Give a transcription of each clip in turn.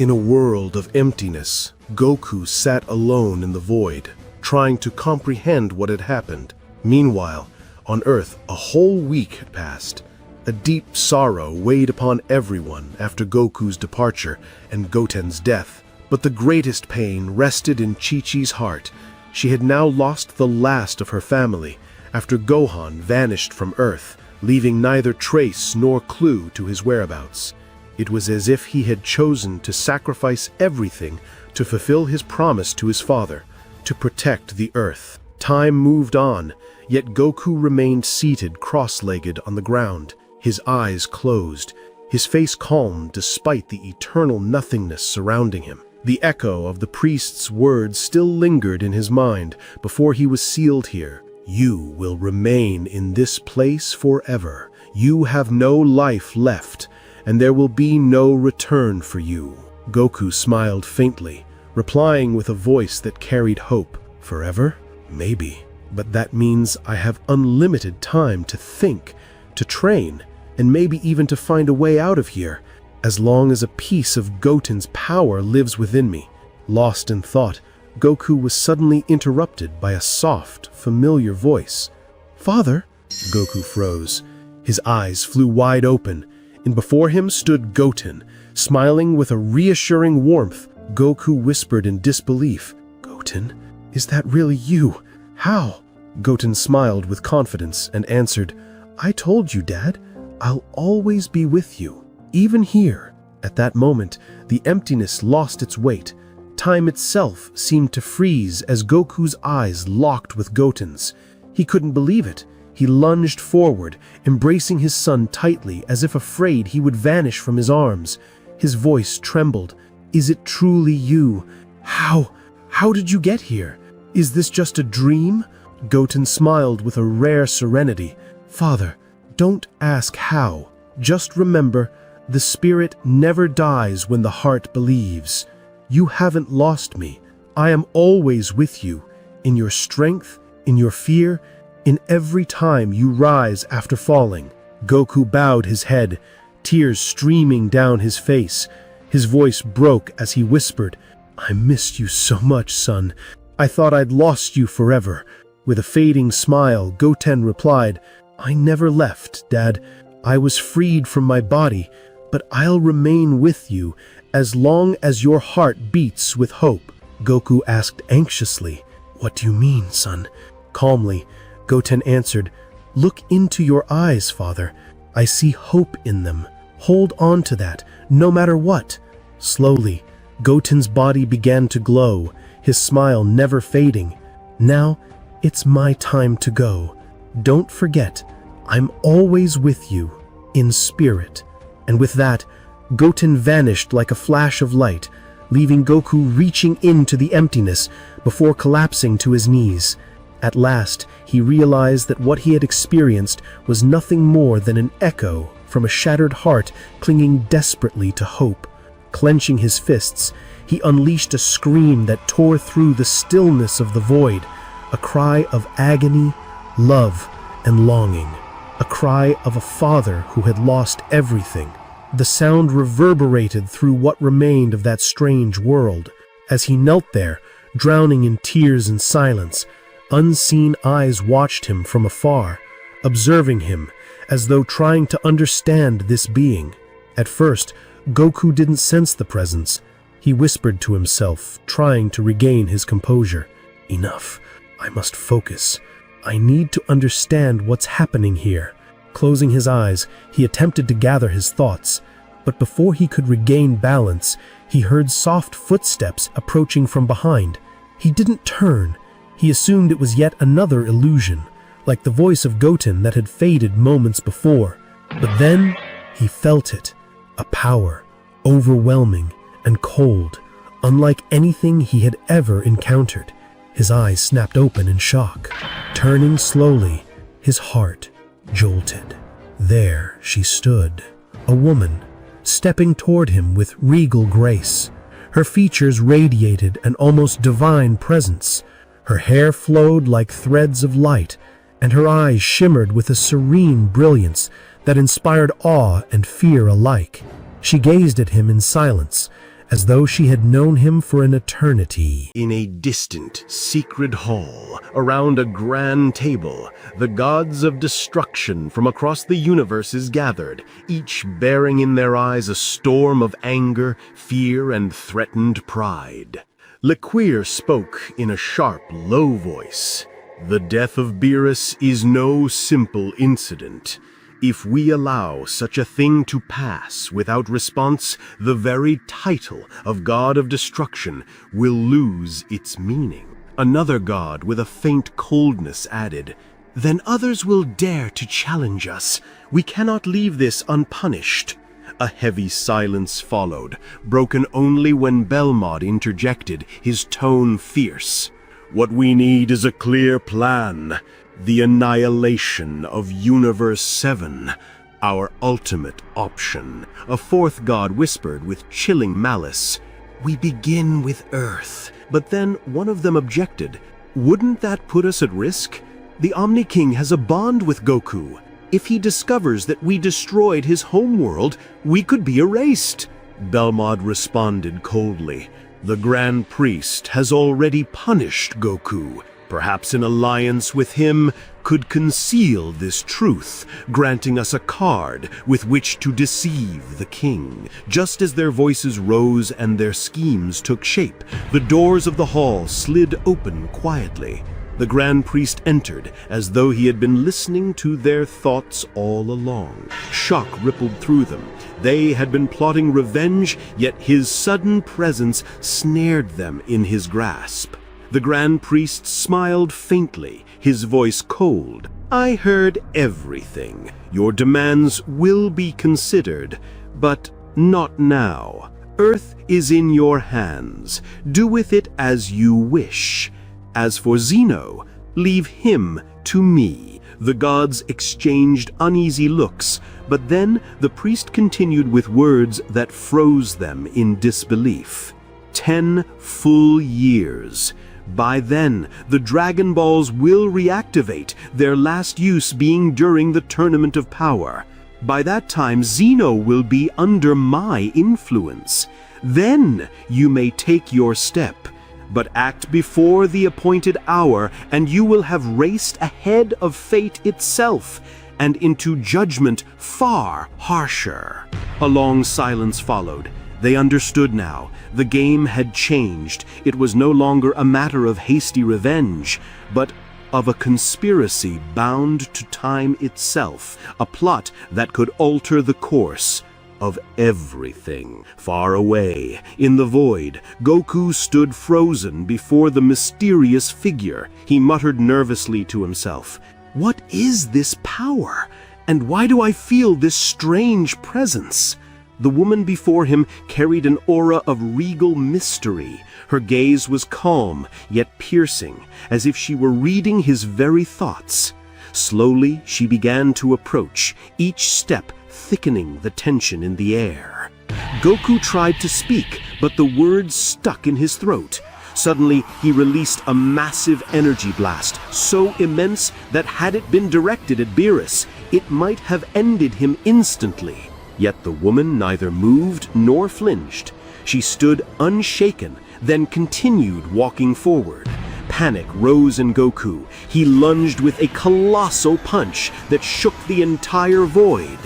In a world of emptiness, Goku sat alone in the void, trying to comprehend what had happened. Meanwhile, on Earth, a whole week had passed. A deep sorrow weighed upon everyone after Goku's departure and Goten's death. But the greatest pain rested in Chi-Chi's heart. She had now lost the last of her family after Gohan vanished from Earth, leaving neither trace nor clue to his whereabouts. It was as if he had chosen to sacrifice everything to fulfill his promise to his father, to protect the Earth. Time moved on, yet Goku remained seated cross-legged on the ground, his eyes closed, his face calm despite the eternal nothingness surrounding him. The echo of the priest's words still lingered in his mind before he was sealed here. You will remain in this place forever. You have no life left, and there will be no return for you. Goku smiled faintly, replying with a voice that carried hope. Forever? Maybe. But that means I have unlimited time to think, to train, and maybe even to find a way out of here, as long as a piece of Goten's power lives within me. Lost in thought, Goku was suddenly interrupted by a soft, familiar voice. Father? Goku froze. His eyes flew wide open, and before him stood Goten, smiling with a reassuring warmth. Goku whispered in disbelief, Goten, is that really you? How? Goten smiled with confidence and answered, I told you, Dad, I'll always be with you, even here. At that moment, the emptiness lost its weight. Time itself seemed to freeze as Goku's eyes locked with Goten's. He couldn't believe it. He lunged forward, embracing his son tightly as if afraid he would vanish from his arms. His voice trembled. Is it truly you? How did you get here? Is this just a dream? Goten smiled with a rare serenity. Father, don't ask how. Just remember, the spirit never dies when the heart believes. You haven't lost me. I am always with you, in your strength, in your fear, in every time you rise after falling. Goku bowed his head, tears streaming down his face. His voice broke as he whispered, I missed you so much, son. I thought I'd lost you forever. With a fading smile, Goten replied, I never left, Dad. I was freed from my body, but I'll remain with you as long as your heart beats with hope. Goku asked anxiously, What do you mean, son? Calmly, Goten answered, Look into your eyes, Father. I see hope in them. Hold on to that, no matter what. Slowly, Goten's body began to glow, his smile never fading. Now, it's my time to go. Don't forget, I'm always with you, in spirit. And with that, Goten vanished like a flash of light, leaving Goku reaching into the emptiness before collapsing to his knees. At last, he realized that what he had experienced was nothing more than an echo from a shattered heart clinging desperately to hope. Clenching his fists, he unleashed a scream that tore through the stillness of the void, a cry of agony, love, and longing, a cry of a father who had lost everything. The sound reverberated through what remained of that strange world. As he knelt there, drowning in tears and silence, unseen eyes watched him from afar, observing him as though trying to understand this being. At first, Goku didn't sense the presence. He whispered to himself, trying to regain his composure. Enough. I must focus. I need to understand what's happening here. Closing his eyes, he attempted to gather his thoughts. But before he could regain balance, he heard soft footsteps approaching from behind. He didn't turn. He assumed it was yet another illusion, like the voice of Goten that had faded moments before. But then, he felt it. A power, overwhelming and cold, unlike anything he had ever encountered. His eyes snapped open in shock. Turning slowly, his heart jolted. There she stood, a woman, stepping toward him with regal grace. Her features radiated an almost divine presence. Her hair flowed like threads of light, and her eyes shimmered with a serene brilliance that inspired awe and fear alike. She gazed at him in silence, as though she had known him for an eternity. In a distant, secret hall, around a grand table, the gods of destruction from across the universe is gathered, each bearing in their eyes a storm of anger, fear, and threatened pride. Lequir spoke in a sharp, low voice. The death of Beerus is no simple incident. If we allow such a thing to pass without response, the very title of God of Destruction will lose its meaning. Another god with a faint coldness added, "Then others will dare to challenge us. We cannot leave this unpunished." A heavy silence followed, broken only when Belmod interjected, his tone fierce. "What we need is a clear plan. The annihilation of Universe 7, our ultimate option." A fourth god whispered with chilling malice, "We begin with Earth." But then one of them objected, "Wouldn't that put us at risk? The Omni King has a bond with Goku. If he discovers that we destroyed his homeworld, we could be erased." Belmod responded coldly, "The Grand Priest has already punished Goku. Perhaps an alliance with him could conceal this truth, granting us a card with which to deceive the king." Just as their voices rose and their schemes took shape, the doors of the hall slid open quietly. The Grand Priest entered as though he had been listening to their thoughts all along. Shock rippled through them. They had been plotting revenge, yet his sudden presence snared them in his grasp. The Grand Priest smiled faintly, his voice cold. "I heard everything. Your demands will be considered, but not now. Earth is in your hands. Do with it as you wish. As for Zeno, leave him to me." The gods exchanged uneasy looks, but then the priest continued with words that froze them in disbelief. 10 full years. By then, the Dragon Balls will reactivate, their last use being during the Tournament of Power. By that time, Zeno will be under my influence. Then you may take your step. But act before the appointed hour, and you will have raced ahead of fate itself, and into judgment far harsher. A long silence followed. They understood now. The game had changed. It was no longer a matter of hasty revenge, but of a conspiracy bound to time itself, a plot that could alter the course of everything. Far away, in the void, Goku stood frozen before the mysterious figure. He muttered nervously to himself, "What is this power? And why do I feel this strange presence?" The woman before him carried an aura of regal mystery. Her gaze was calm, yet piercing, as if she were reading his very thoughts. Slowly, she began to approach, each step thickening the tension in the air. Goku tried to speak, but the words stuck in his throat. Suddenly, he released a massive energy blast, so immense that had it been directed at Beerus, it might have ended him instantly. Yet the woman neither moved nor flinched. She stood unshaken, then continued walking forward. Panic rose in Goku. He lunged with a colossal punch that shook the entire void.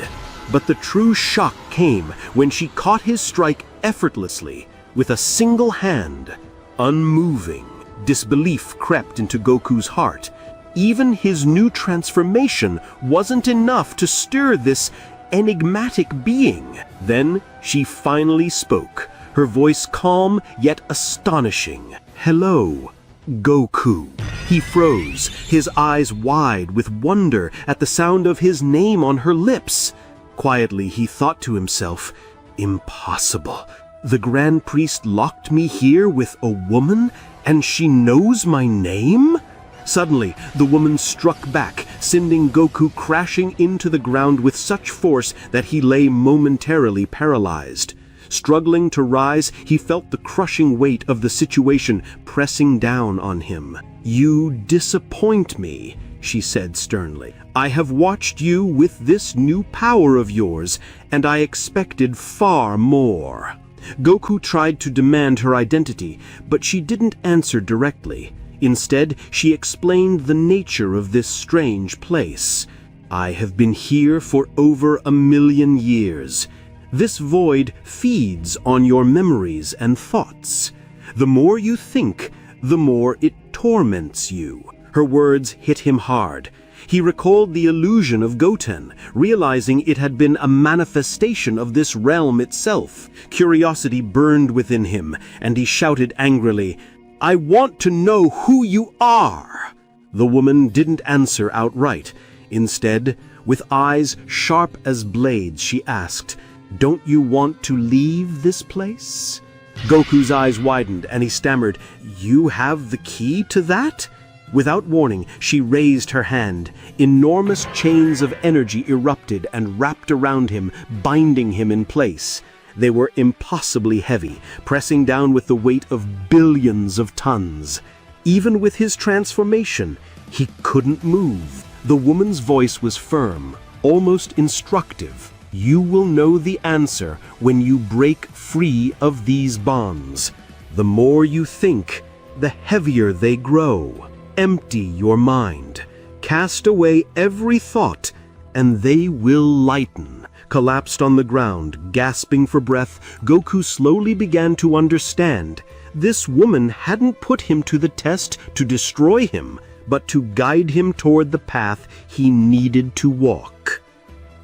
But the true shock came when she caught his strike effortlessly, with a single hand. Unmoving, disbelief crept into Goku's heart. Even his new transformation wasn't enough to stir this enigmatic being. Then she finally spoke, her voice calm yet astonishing. "Hello, Goku." He froze, his eyes wide with wonder at the sound of his name on her lips. Quietly, he thought to himself, "Impossible. The Grand Priest locked me here with a woman, and she knows my name?" Suddenly, the woman struck back, sending Goku crashing into the ground with such force that he lay momentarily paralyzed. Struggling to rise, he felt the crushing weight of the situation pressing down on him. "You disappoint me," she said sternly. "I have watched you with this new power of yours, and I expected far more." Goku tried to demand her identity, but she didn't answer directly. Instead, she explained the nature of this strange place. I have been here for over 1,000,000 years. This void feeds on your memories and thoughts. The more you think, the more it torments you. Her words hit him hard. He recalled the illusion of Goten, realizing it had been a manifestation of this realm itself. Curiosity burned within him, and he shouted angrily, "I want to know who you are!" The woman didn't answer outright. Instead, with eyes sharp as blades, she asked, "Don't you want to leave this place?" Goku's eyes widened, and he stammered, "You have the key to that?" Without warning, she raised her hand. Enormous chains of energy erupted and wrapped around him, binding him in place. They were impossibly heavy, pressing down with the weight of billions of tons. Even with his transformation, he couldn't move. The woman's voice was firm, almost instructive. "You will know the answer when you break free of these bonds. The more you think, the heavier they grow. Empty your mind. Cast away every thought, and they will lighten." Collapsed on the ground, gasping for breath, Goku slowly began to understand. This woman hadn't put him to the test to destroy him, but to guide him toward the path he needed to walk.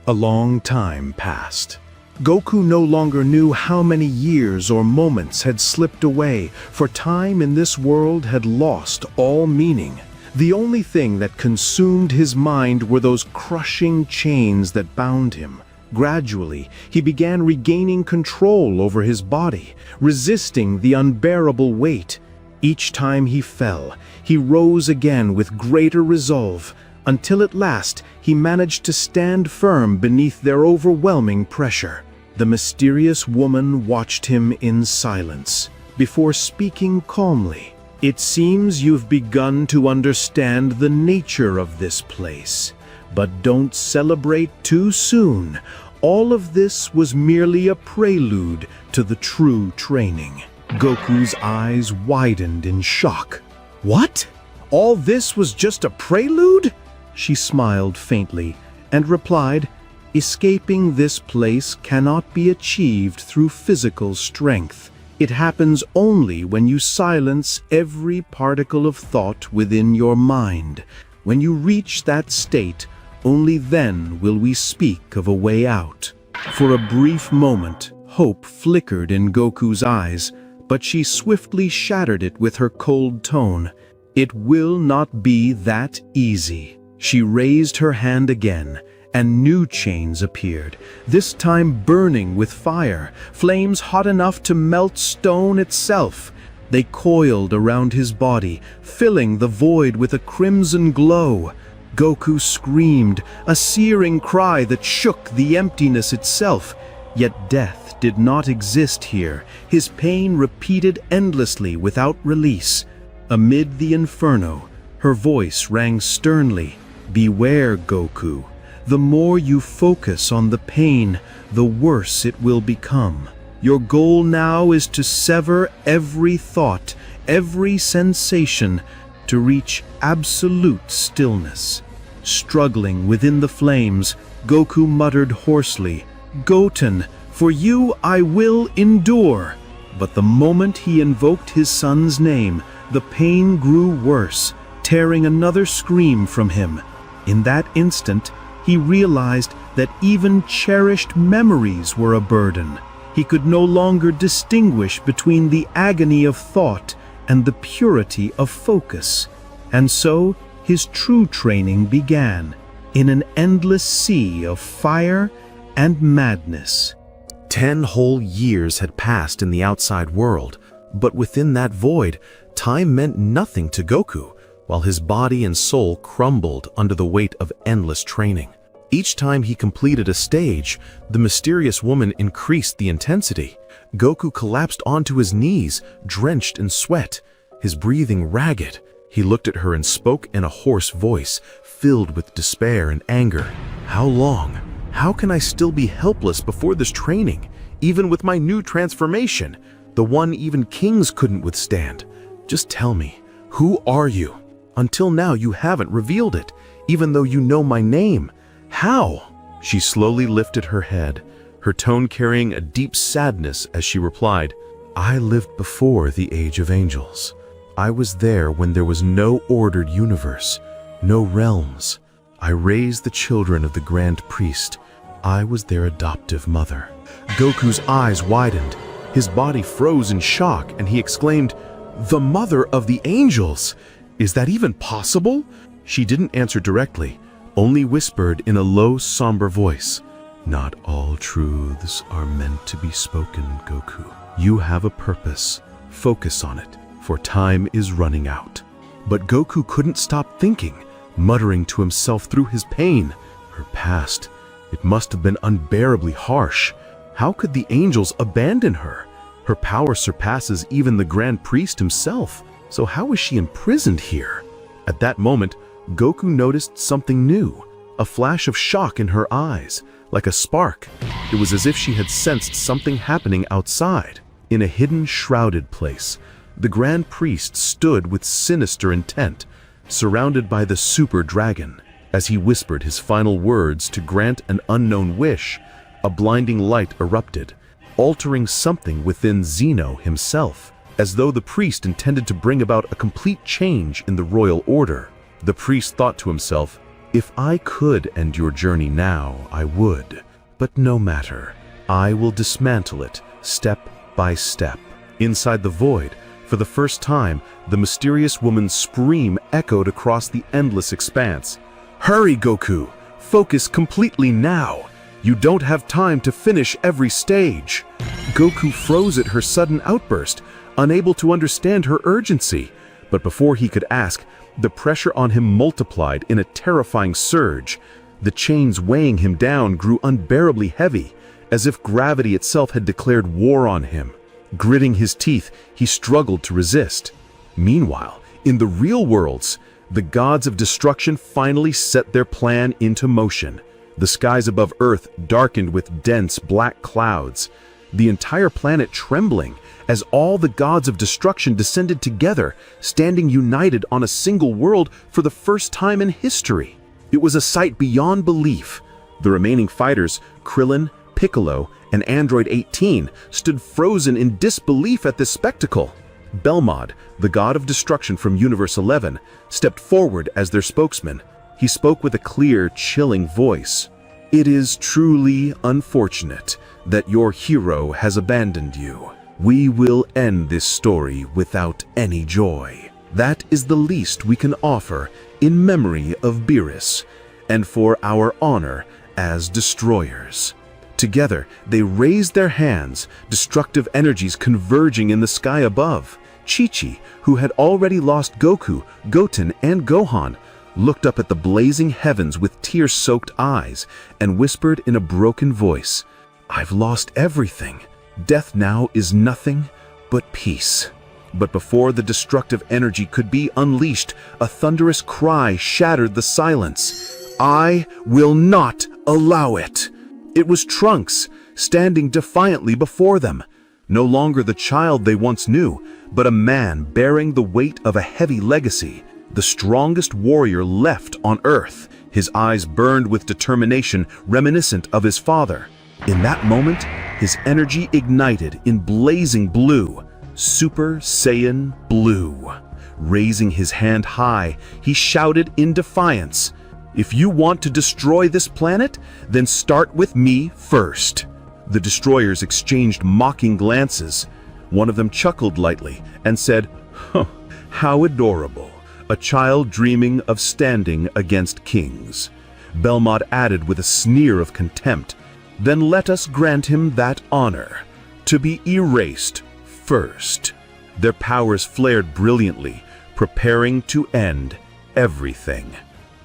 A long time passed. Goku no longer knew how many years or moments had slipped away, for time in this world had lost all meaning. The only thing that consumed his mind were those crushing chains that bound him. Gradually, he began regaining control over his body, resisting the unbearable weight. Each time he fell, he rose again with greater resolve, until at last he managed to stand firm beneath their overwhelming pressure. The mysterious woman watched him in silence, before speaking calmly. "It seems you've begun to understand the nature of this place, but don't celebrate too soon. All of this was merely a prelude to the true training." Goku's eyes widened in shock. "What? All this was just a prelude?" She smiled faintly and replied, "Escaping this place cannot be achieved through physical strength. It happens only when you silence every particle of thought within your mind. When you reach that state, only then will we speak of a way out." For a brief moment, hope flickered in Goku's eyes, but she swiftly shattered it with her cold tone. "It will not be that easy." She raised her hand again, and new chains appeared, this time burning with fire, flames hot enough to melt stone itself. They coiled around his body, filling the void with a crimson glow. Goku screamed, a searing cry that shook the emptiness itself. Yet death did not exist here. His pain repeated endlessly without release. Amid the inferno, her voice rang sternly, "Beware, Goku. The more you focus on the pain, the worse it will become. Your goal now is to sever every thought, every sensation, to reach absolute stillness." Struggling within the flames, Goku muttered hoarsely, "Goten, for you I will endure." But the moment he invoked his son's name, the pain grew worse, tearing another scream from him. In that instant, he realized that even cherished memories were a burden. He could no longer distinguish between the agony of thought and the purity of focus. And so, his true training began, in an endless sea of fire and madness. 10 whole years had passed in the outside world, but within that void, time meant nothing to Goku, while his body and soul crumbled under the weight of endless training. Each time he completed a stage, the mysterious woman increased the intensity. Goku collapsed onto his knees, drenched in sweat, his breathing ragged. He looked at her and spoke in a hoarse voice, filled with despair and anger. "How long? How can I still be helpless before this training? even with my new transformation, the one even kings couldn't withstand. Just tell me, who are you? Until now you haven't revealed it, even though you know my name. How?" She slowly lifted her head, her tone carrying a deep sadness as she replied, "I lived before the age of angels. I was there when there was no ordered universe, no realms. I raised the children of the Grand Priest. I was their adoptive mother." Goku's eyes widened. His body froze in shock, and he exclaimed, "The mother of the angels? Is that even possible?" She didn't answer directly, only whispered in a low, somber voice, "Not all truths are meant to be spoken, Goku. You have a purpose. Focus on it, for time is running out." But Goku couldn't stop thinking, muttering to himself through his pain. Her past, it must have been unbearably harsh. How could the angels abandon her? Her power surpasses even the Grand Priest himself. So how is she imprisoned here? At that moment, Goku noticed something new, a flash of shock in her eyes, like a spark. It was as if she had sensed something happening outside. In a hidden, shrouded place, the Grand Priest stood with sinister intent, surrounded by the Super Dragon. As he whispered his final words to grant an unknown wish, a blinding light erupted, altering something within Zeno himself, as though the priest intended to bring about a complete change in the royal order. The priest thought to himself, "If I could end your journey now, I would. But no matter. I will dismantle it, step by step." Inside the void, for the first time, the mysterious woman's scream echoed across the endless expanse. "Hurry, Goku! Focus completely now! You don't have time to finish every stage." Goku froze at her sudden outburst, unable to understand her urgency. But before he could ask, the pressure on him multiplied in a terrifying surge. The chains weighing him down grew unbearably heavy, as if gravity itself had declared war on him. Gritting his teeth, he struggled to resist. Meanwhile, in the real worlds, the gods of destruction finally set their plan into motion. The skies above Earth darkened with dense black clouds, the entire planet trembling as all the gods of destruction descended together, standing united on a single world for the first time in history. It was a sight beyond belief. The remaining fighters, Krillin, Piccolo, and Android 18, stood frozen in disbelief at this spectacle. Belmod, the god of destruction from Universe 11, stepped forward as their spokesman. He spoke with a clear, chilling voice. "It is truly unfortunate that your hero has abandoned you. We will end this story without any joy. That is the least we can offer in memory of Beerus, and for our honor as destroyers." Together, they raised their hands, destructive energies converging in the sky above. Chi-Chi, who had already lost Goku, Goten, and Gohan, looked up at the blazing heavens with tear-soaked eyes and whispered in a broken voice, "I've lost everything. Death now is nothing but peace." But before the destructive energy could be unleashed, a thunderous cry shattered the silence. "I will not allow it!" It was Trunks, standing defiantly before them. No longer the child they once knew, but a man bearing the weight of a heavy legacy, the strongest warrior left on Earth. His eyes burned with determination reminiscent of his father. In that moment, his energy ignited in blazing blue, Super Saiyan Blue. Raising his hand high, he shouted in defiance, "If you want to destroy this planet, then start with me first." The destroyers exchanged mocking glances. One of them chuckled lightly and said, "Huh, how adorable, a child dreaming of standing against kings." Belmod added with a sneer of contempt, "Then let us grant him that honor, to be erased first." Their powers flared brilliantly, preparing to end everything.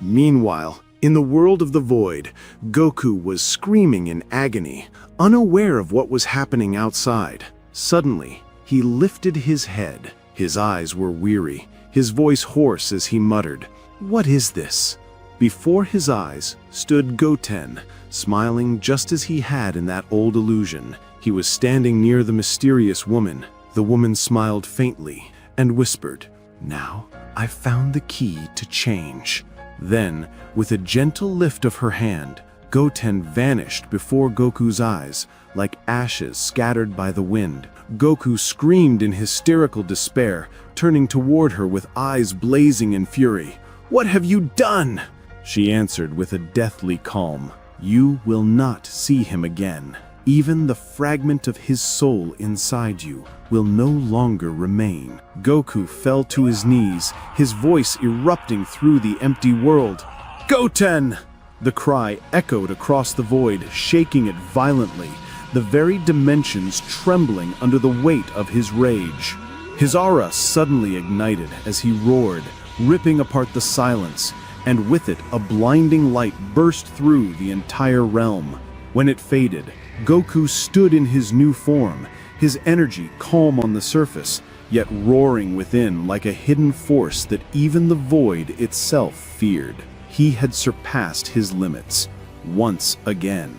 Meanwhile, in the world of the void, Goku was screaming in agony, unaware of what was happening outside. Suddenly, he lifted his head. His eyes were weary, his voice hoarse as he muttered, "What is this?" Before his eyes stood Goten, smiling just as he had in that old illusion. He was standing near the mysterious woman. The woman smiled faintly and whispered, "Now I've found the key to change." Then, with a gentle lift of her hand, Goten vanished before Goku's eyes, like ashes scattered by the wind. Goku screamed in hysterical despair, turning toward her with eyes blazing in fury. "What have you done?" She answered with a deathly calm, "You will not see him again. Even the fragment of his soul inside you will no longer remain." Goku fell to his knees, his voice erupting through the empty world. "Goten!" The cry echoed across the void, shaking it violently, the very dimensions trembling under the weight of his rage. His aura suddenly ignited as he roared, ripping apart the silence, and with it a blinding light burst through the entire realm. When it faded, Goku stood in his new form, his energy calm on the surface, yet roaring within like a hidden force that even the void itself feared. He had surpassed his limits, once again.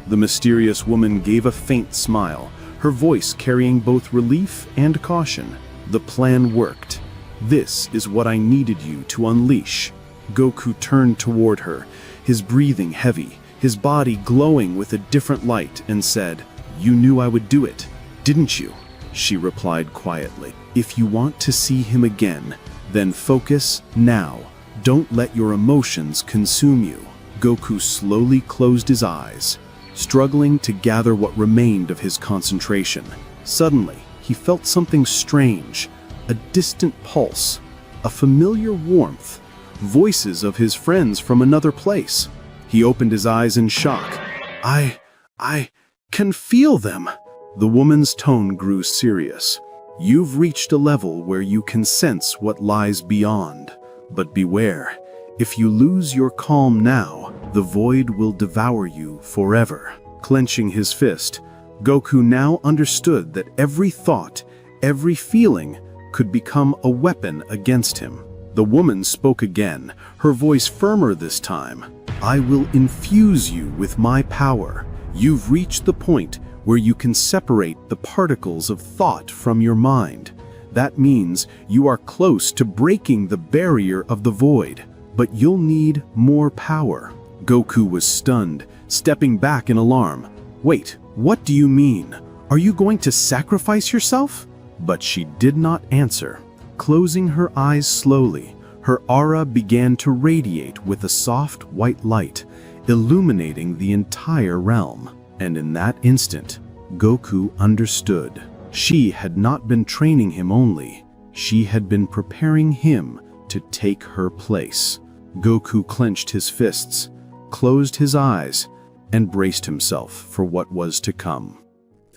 The mysterious woman gave a faint smile, her voice carrying both relief and caution. "The plan worked. This is what I needed you to unleash." Goku turned toward her, his breathing heavy, his body glowing with a different light, and said, "You knew I would do it, didn't you?" She replied quietly, "If you want to see him again, then focus now. Don't let your emotions consume you." Goku slowly closed his eyes, struggling to gather what remained of his concentration. Suddenly, he felt something strange, a distant pulse, a familiar warmth, voices of his friends from another place. He opened his eyes in shock. I can feel them." The woman's tone grew serious. "You've reached a level where you can sense what lies beyond. But beware, if you lose your calm now, the void will devour you forever." Clenching his fist, Goku now understood that every thought, every feeling, could become a weapon against him. The woman spoke again, her voice firmer this time. "I will infuse you with my power. You've reached the point where you can separate the particles of thought from your mind. That means you are close to breaking the barrier of the void, but you'll need more power." Goku was stunned, stepping back in alarm. "Wait, what do you mean? Are you going to sacrifice yourself?" But she did not answer. Closing her eyes slowly, her aura began to radiate with a soft white light, illuminating the entire realm. And in that instant, Goku understood. She had not been training him only, she had been preparing him to take her place. Goku clenched his fists, closed his eyes, and braced himself for what was to come.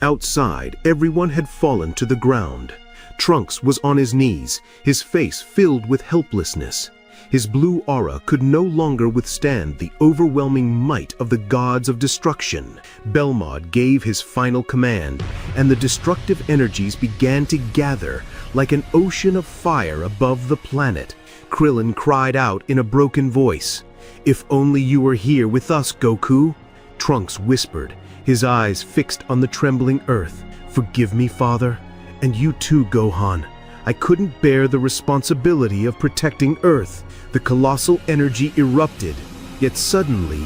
Outside, everyone had fallen to the ground. Trunks was on his knees, his face filled with helplessness. His blue aura could no longer withstand the overwhelming might of the gods of destruction. Belmod gave his final command, and the destructive energies began to gather like an ocean of fire above the planet. Krillin cried out in a broken voice, "If only you were here with us, Goku." Trunks whispered, his eyes fixed on the trembling earth, "Forgive me, Father, and you too, Gohan. I couldn't bear the responsibility of protecting Earth." The colossal energy erupted, yet suddenly,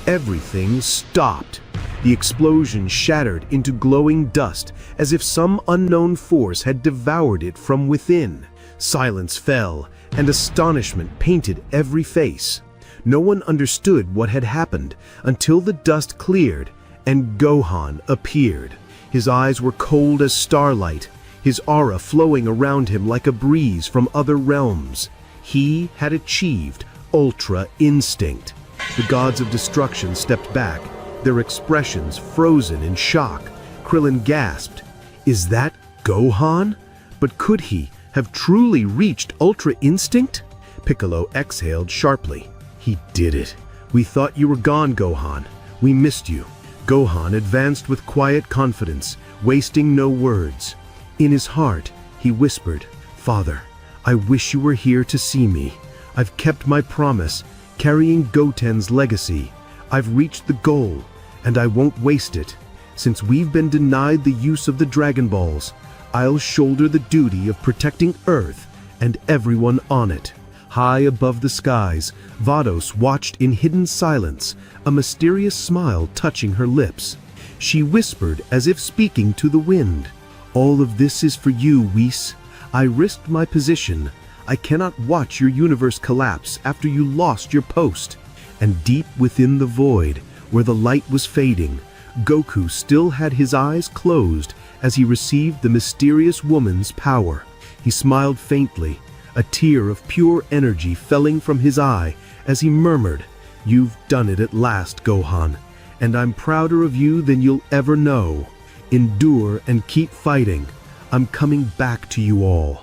everything stopped. The explosion shattered into glowing dust as if some unknown force had devoured it from within. Silence fell, and astonishment painted every face. No one understood what had happened until the dust cleared and Gohan appeared. His eyes were cold as starlight, his aura flowing around him like a breeze from other realms. He had achieved Ultra Instinct. The gods of destruction stepped back, their expressions frozen in shock. Krillin gasped, "Is that Gohan? But could he have truly reached Ultra Instinct?" Piccolo exhaled sharply. "He did it. We thought you were gone, Gohan. We missed you." Gohan advanced with quiet confidence, wasting no words. In his heart, he whispered, "Father, I wish you were here to see me. I've kept my promise, carrying Goten's legacy. I've reached the goal, and I won't waste it." Since we've been denied the use of the Dragon Balls, I'll shoulder the duty of protecting Earth and everyone on it." High above the skies, Vados watched in hidden silence, a mysterious smile touching her lips. She whispered as if speaking to the wind, "All of this is for you, Whis. I risked my position. I cannot watch your universe collapse after you lost your post." And deep within the void, where the light was fading, Goku still had his eyes closed as he received the mysterious woman's power. He smiled faintly, a tear of pure energy felling from his eye as he murmured, "You've done it at last, Gohan, and I'm prouder of you than you'll ever know. Endure and keep fighting. I'm coming back to you all."